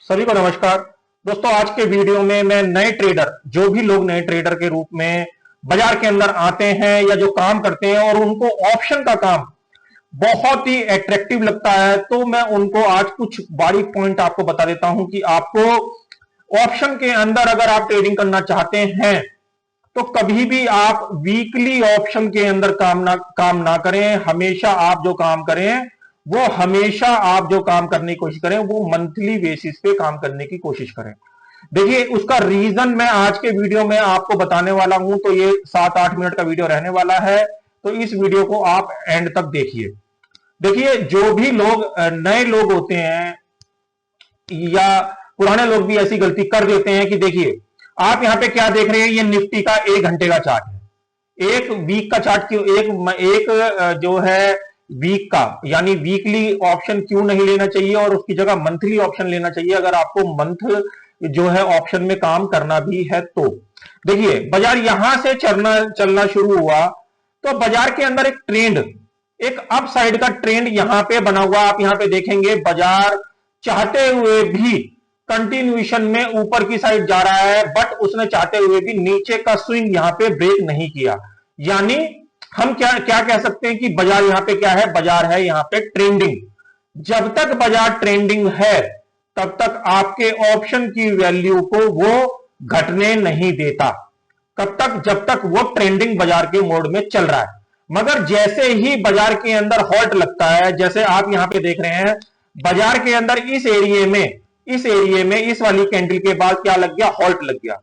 सभी को नमस्कार। दोस्तों, आज के वीडियो में मैं नए ट्रेडर, जो भी लोग नए ट्रेडर के रूप में बाजार के अंदर आते हैं या जो काम करते हैं और उनको ऑप्शन का काम बहुत ही अट्रैक्टिव लगता है, तो मैं उनको आज कुछ बारीक पॉइंट आपको बता देता हूं कि आपको ऑप्शन के अंदर अगर आप ट्रेडिंग करना चाहते हैं तो कभी भी आप वीकली ऑप्शन के अंदर काम ना करें। हमेशा आप जो काम करें वो हमेशा आप जो काम करने की कोशिश करें वो मंथली बेसिस पे काम करने की कोशिश करें। देखिए, उसका रीजन मैं आज के वीडियो में आपको बताने वाला हूं, तो ये 7-8 मिनट का वीडियो रहने वाला है, तो इस वीडियो को आप एंड तक देखिए। देखिए, जो भी लोग नए लोग होते हैं या पुराने लोग भी ऐसी गलती कर देते हैं कि देखिए, आप यहां पे क्या देख रहे हैं, ये निफ्टी का 1 घंटे का चार्ट है। एक वीक का चार्ट क्यों, एक जो है वीक का, यानी वीकली ऑप्शन क्यों नहीं लेना चाहिए और उसकी जगह मंथली ऑप्शन लेना चाहिए अगर आपको मंथ जो है ऑप्शन में काम करना भी है। तो देखिए, बाजार यहां से चलना शुरू हुआ तो बाजार के अंदर एक ट्रेंड, एक अप साइड का ट्रेंड यहां पे बना हुआ। आप यहां पे देखेंगे बाजार चाहते हुए भी कंटिन्यूएशन में ऊपर की साइड जा रहा है, बट उसने चाहते हुए भी नीचे का स्विंग यहां पे ब्रेक नहीं किया। यानी हम क्या क्या कह सकते हैं कि बाजार यहां पे क्या है, बाजार है यहां पे ट्रेंडिंग। जब तक बाजार ट्रेंडिंग है तब तक आपके ऑप्शन की वैल्यू को वो घटने नहीं देता। कब तक? जब तक वो ट्रेंडिंग बाजार के मोड में चल रहा है। मगर जैसे ही बाजार के अंदर हॉल्ट लगता है, जैसे आप यहां पे देख रहे हैं बाजार के अंदर इस एरिए में इस वाली कैंडल के बाद क्या लग गया, हॉल्ट लग गया।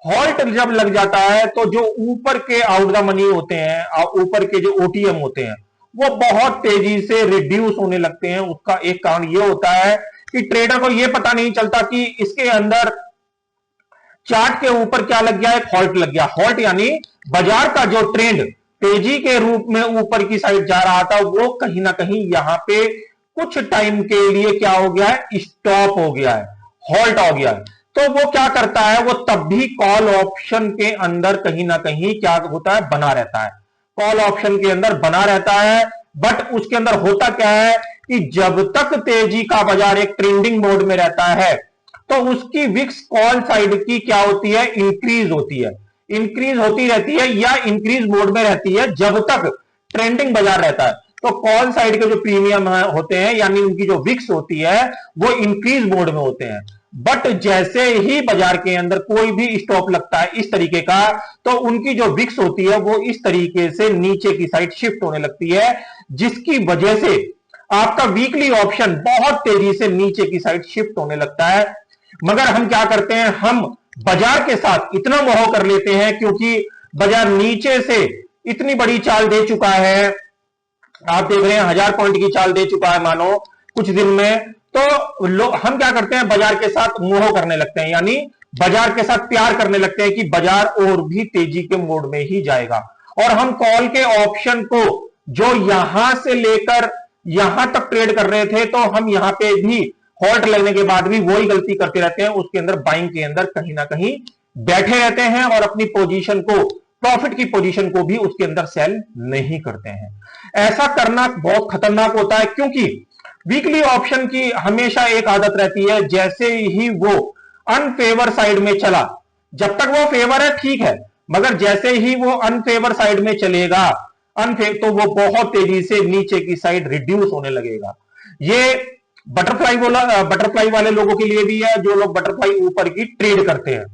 हॉल्ट जब लग जाता है तो जो ऊपर के आउट द मनी होते हैं, ऊपर के जो ओटीएम होते हैं, वो बहुत तेजी से रिड्यूस होने लगते हैं। उसका एक कारण यह होता है कि ट्रेडर को यह पता नहीं चलता कि इसके अंदर चार्ट के ऊपर क्या लग गया, एक हॉल्ट लग गया। हॉल्ट यानी बाजार का जो ट्रेंड तेजी के रूप में ऊपर की साइड जा रहा था वो कहीं ना कहीं यहां पे कुछ टाइम के लिए क्या हो गया है, स्टॉप हो गया है, हॉल्ट हो गया है। तो वो क्या करता है, वो तब भी कॉल ऑप्शन के अंदर कहीं ना कहीं क्या होता है, बना रहता है। कॉल ऑप्शन के अंदर बना रहता है, बट उसके अंदर होता क्या है कि जब तक तेजी का बाजार एक ट्रेंडिंग मोड में रहता है तो उसकी विक्स कॉल साइड की क्या होती है, इंक्रीज होती है, इंक्रीज होती रहती है या इंक्रीज मोड में रहती है जब तक ट्रेंडिंग बाजार रहता है। तो कॉल साइड के जो प्रीमियम होते हैं, यानी उनकी जो विक्स होती है वो इंक्रीज मोड में होते हैं। बट जैसे ही बाजार के अंदर कोई भी स्टॉप लगता है इस तरीके का, तो उनकी जो विक्स होती है वो इस तरीके से नीचे की साइड शिफ्ट होने लगती है, जिसकी वजह से आपका वीकली ऑप्शन बहुत तेजी से नीचे की साइड शिफ्ट होने लगता है। मगर हम क्या करते हैं, हम बाजार के साथ इतना मोह कर लेते हैं क्योंकि बाजार नीचे से इतनी बड़ी चाल दे चुका है। आप देख रहे हैं 1000 पॉइंट की चाल दे चुका है मानो कुछ दिन में। तो हम क्या करते हैं, बाजार के साथ मोह करने लगते हैं, यानी बाजार के साथ प्यार करने लगते हैं कि बाजार और भी तेजी के मोड में ही जाएगा। और हम कॉल के ऑप्शन को जो यहां से लेकर यहां तक ट्रेड कर रहे थे, तो हम यहां पे भी हॉल्ट लगने के बाद भी वही गलती करते रहते हैं, उसके अंदर बाइंग के अंदर कहीं ना कहीं बैठे रहते हैं और अपनी पोजीशन को, प्रॉफिट की पोजीशन को भी उसके अंदर सेल नहीं करते हैं। ऐसा करना बहुत खतरनाक होता है क्योंकि वीकली ऑप्शन की हमेशा एक आदत रहती है, जैसे ही वो अनफेवर साइड में चला, जब तक वो फेवर है ठीक है, मगर जैसे ही वो अनफेवर साइड में चलेगा, तो वो बहुत तेजी से नीचे की साइड रिड्यूस होने लगेगा। ये बटरफ्लाई वाले लोगों के लिए भी है, जो लोग बटरफ्लाई ऊपर की ट्रेड करते हैं।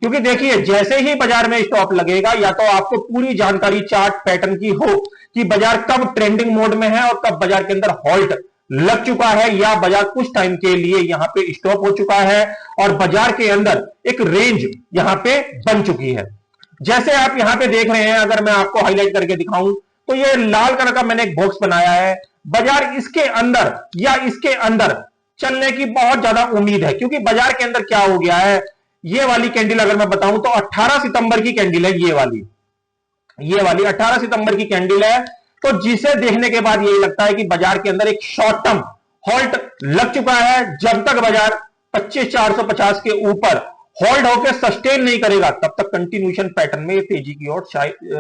क्योंकि देखिए, जैसे ही बाजार में स्टॉप लगेगा, या तो आपको पूरी जानकारी चार्ट पैटर्न की हो कि बाजार कब ट्रेंडिंग मोड में है और कब बाजार के अंदर हॉल्ट लग चुका है, या बाजार कुछ टाइम के लिए यहां पे स्टॉप हो चुका है और बाजार के अंदर एक रेंज यहां पे बन चुकी है। जैसे आप यहां पे देख रहे हैं, अगर मैं आपको हाईलाइट करके दिखाऊं तो ये लाल कलर का मैंने एक बॉक्स बनाया है। बाजार इसके अंदर या इसके अंदर चलने की बहुत ज्यादा उम्मीद है, क्योंकि बाजार के अंदर क्या हो गया है, ये वाली कैंडल अगर मैं बताऊं तो 18 सितंबर की कैंडल है, ये वाली 18 सितंबर की कैंडल है। तो जिसे देखने के बाद यही लगता है कि बाजार के अंदर एक शॉर्ट टर्म हॉल्ट लग चुका है। जब तक बाजार 25,450 के ऊपर होल्ड होकर सस्टेन नहीं करेगा, तब तक कंटिन्यूएशन पैटर्न में तेजी की ओर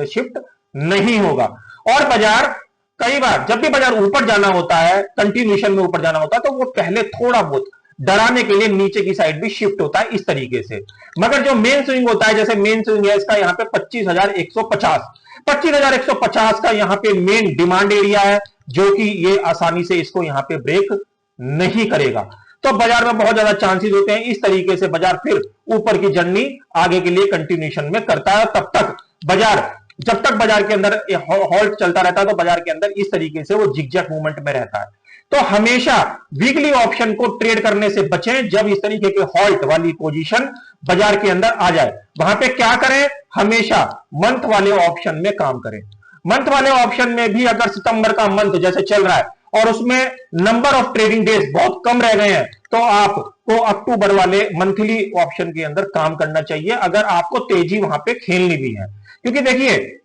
शिफ्ट नहीं होगा। और बाजार कई बार जब भी बाजार ऊपर जाना होता है, कंटिन्यूएशन में ऊपर जाना होता है, तो वो पहले थोड़ा बहुत डराने के लिए नीचे की साइड भी शिफ्ट होता है इस तरीके से। मगर जो मेन स्विंग होता है, जैसे मेन स्विंग है इसका यहां पे 25,150 का यहां पे मेन डिमांड एरिया है, जो कि ये आसानी से इसको यहां पे ब्रेक नहीं करेगा। तो बाजार में बहुत ज्यादा चांसेस होते हैं इस तरीके से बाजार फिर ऊपर की जर्नी आगे के लिए कंटिन्यूएशन में करता है। तब तक बाजार, जब तक बाजार के अंदर हॉल्ट चलता रहता है तो बाजार के अंदर इस तरीके से वो जिगजैग मूवमेंट में रहता है। तो हमेशा वीकली ऑप्शन को ट्रेड करने से बचें जब इस तरीके के हॉल्ट वाली पोजीशन बाजार के अंदर आ जाए। वहां पे क्या करें, हमेशा मंथ वाले ऑप्शन में काम करें। मंथ वाले ऑप्शन में भी अगर सितंबर का मंथ जैसे चल रहा है और उसमें नंबर ऑफ ट्रेडिंग डेज बहुत कम रह गए हैं, तो आपको अक्टूबर वाले मंथली ऑप्शन के अंदर काम करना चाहिए अगर आपको तेजी वहां पे खेलनी भी है। क्योंकि देखिए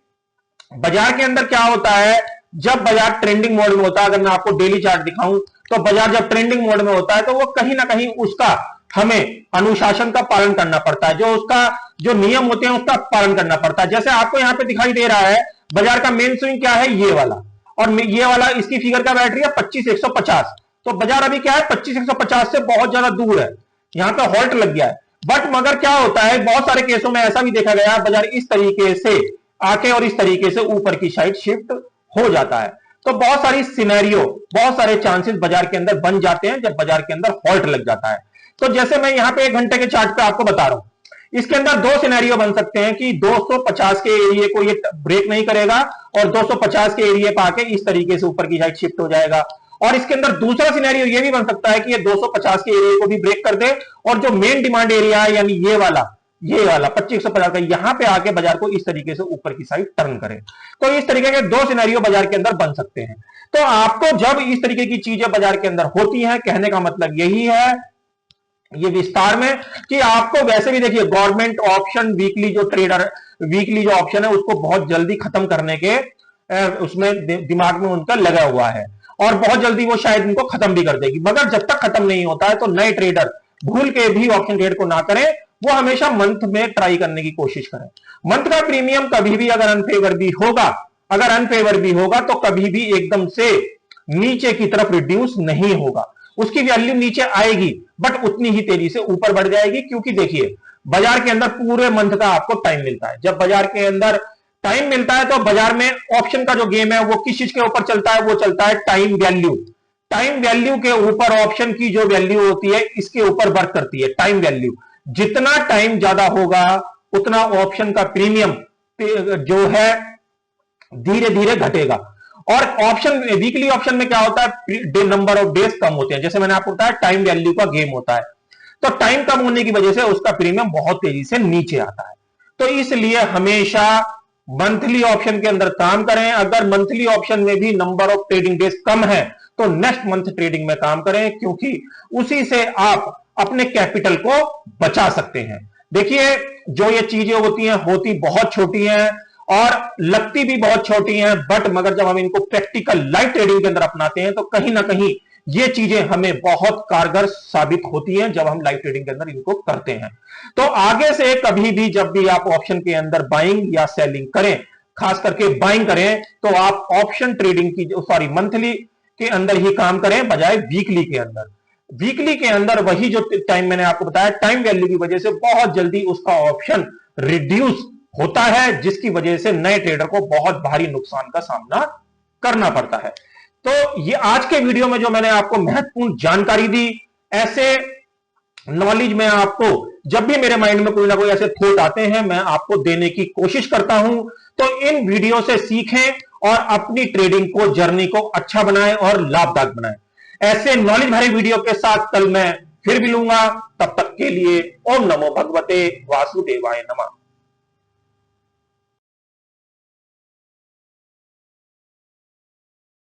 बाजार के अंदर क्या होता है, जब बाजार ट्रेंडिंग मोड में होता है, अगर मैं आपको डेली चार्ट दिखाऊं तो बाजार जब ट्रेंडिंग मोड में होता है तो वो कहीं ना कहीं उसका हमें अनुशासन का पालन करना पड़ता है, जो उसका जो नियम होते हैं उसका पालन करना पड़ता है। जैसे आपको यहां पे दिखाई दे रहा है बाजार का मेन स्विंग क्या है, ये वाला, और ये वाला इसकी फिगर का बैठ रही है 25,150। तो बाजार अभी क्या है 25,150 से बहुत ज्यादा दूर है, यहां पे हॉल्ट लग गया है। बट मगर क्या होता है, बहुत सारे केसों में ऐसा भी देखा गया है बाजार इस तरीके से आके और इस तरीके से ऊपर की साइड शिफ्ट हो जाता है। तो बहुत सारी सिनेरियो, बहुत सारे चांसेस बाजार के अंदर बन जाते हैं जब बाजार के अंदर हॉल्ट लग जाता है। तो जैसे मैं यहां पे 1 घंटे के चार्ट पे आपको बता रहा हूं, इसके अंदर 2 सिनेरियो बन सकते हैं कि 250 के एरिया को ये ब्रेक नहीं करेगा और 250 के एरिया पे आके इस तरीके से ऊपर की साइड शिफ्ट हो जाएगा। और इसके अंदर दूसरा सिनेरियो ये भी बन सकता है कि ये 250 के एरिया को भी ब्रेक कर दे और जो मेन डिमांड एरिया है यानी ये वाला 25,150 का, यहां पे आके बाजार को इस तरीके से ऊपर की साइड टर्न करे। तो इस तरीके के 2 सिनेरियो बाजार के अंदर बन सकते हैं। तो आपको जब इस तरीके की चीजें बाजार के अंदर होती हैं, कहने का मतलब यही है ये विस्तार में कि आपको वैसे भी देखिए गवर्नमेंट ऑप्शन वीकली जो ट्रेडर वीकली जो ऑप्शन है उसको बहुत जल्दी खत्म करने के उसमें दिमाग में उनका लगा हुआ है और बहुत जल्दी वो शायद इनको खत्म भी कर देगी। मगर जब तक खत्म नहीं होता है तो नए ट्रेडर भूल के भी ऑप्शन ट्रेड को ना करें, वो हमेशा मंथ में ट्राई करने की कोशिश करें। मंथ का प्रीमियम कभी भी अगर अनफेवर भी होगा तो कभी भी एकदम से नीचे की तरफ रिड्यूस नहीं होगा, उसकी वैल्यू नीचे आएगी बट उतनी ही तेजी से ऊपर बढ़ जाएगी। क्योंकि देखिए बाजार के अंदर पूरे मंथ का आपको टाइम मिलता है। जब बाजार के अंदर टाइम मिलता है तो बाजार में ऑप्शन का जो गेम है वो किस चीज के ऊपर चलता है, वो चलता है टाइम वैल्यू। टाइम वैल्यू के ऊपर ऑप्शन की जो वैल्यू होती है इसके ऊपर वर्क करती है टाइम वैल्यू। जितना टाइम ज्यादा होगा उतना ऑप्शन का प्रीमियम जो है धीरे धीरे घटेगा। और ऑप्शन वीकली ऑप्शन में क्या होता है, नंबर ऑफ डेज कम होते हैं। जैसे मैंने आपको बताया टाइम वैल्यू का गेम होता है, तो टाइम कम होने की वजह से उसका प्रीमियम बहुत तेजी से नीचे आता है। तो इसलिए हमेशा मंथली ऑप्शन के अंदर काम करें। अगर मंथली ऑप्शन में भी नंबर ऑफ ट्रेडिंग डेज कम है तो नेक्स्ट मंथ ट्रेडिंग में काम करें, क्योंकि उसी से आप अपने कैपिटल को बचा सकते हैं। देखिए जो ये चीजें होती हैं होती बहुत छोटी हैं और लगती भी बहुत छोटी हैं, बट मगर जब हम इनको प्रैक्टिकल लाइव ट्रेडिंग के अंदर अपनाते हैं तो कहीं ना कहीं ये चीजें हमें बहुत कारगर साबित होती हैं जब हम लाइव ट्रेडिंग के अंदर इनको करते हैं। तो आगे से कभी भी जब भी आप ऑप्शन के अंदर बाइंग या सेलिंग करें, खास करके बाइंग करें, तो आप ऑप्शन ट्रेडिंग की मंथली के अंदर ही काम करें बजाय वीकली के अंदर। वीकली के अंदर वही जो टाइम मैंने आपको बताया टाइम वैल्यू की वजह से बहुत जल्दी उसका ऑप्शन रिड्यूस होता है, जिसकी वजह से नए ट्रेडर को बहुत भारी नुकसान का सामना करना पड़ता है। तो ये आज के वीडियो में जो मैंने आपको महत्वपूर्ण जानकारी दी, ऐसे नॉलेज में आपको जब भी मेरे माइंड में कोई ना कोई ऐसे थॉट आते हैं मैं आपको देने की कोशिश करता हूं। तो इन वीडियो से सीखें और अपनी ट्रेडिंग को जर्नी को अच्छा बनाएं और लाभदायक बनाएं। ऐसे नॉलेज भरे वीडियो के साथ कल मैं फिर मिलूंगा। तब तक के लिए ओम नमो भगवते वासुदेवाय नमः।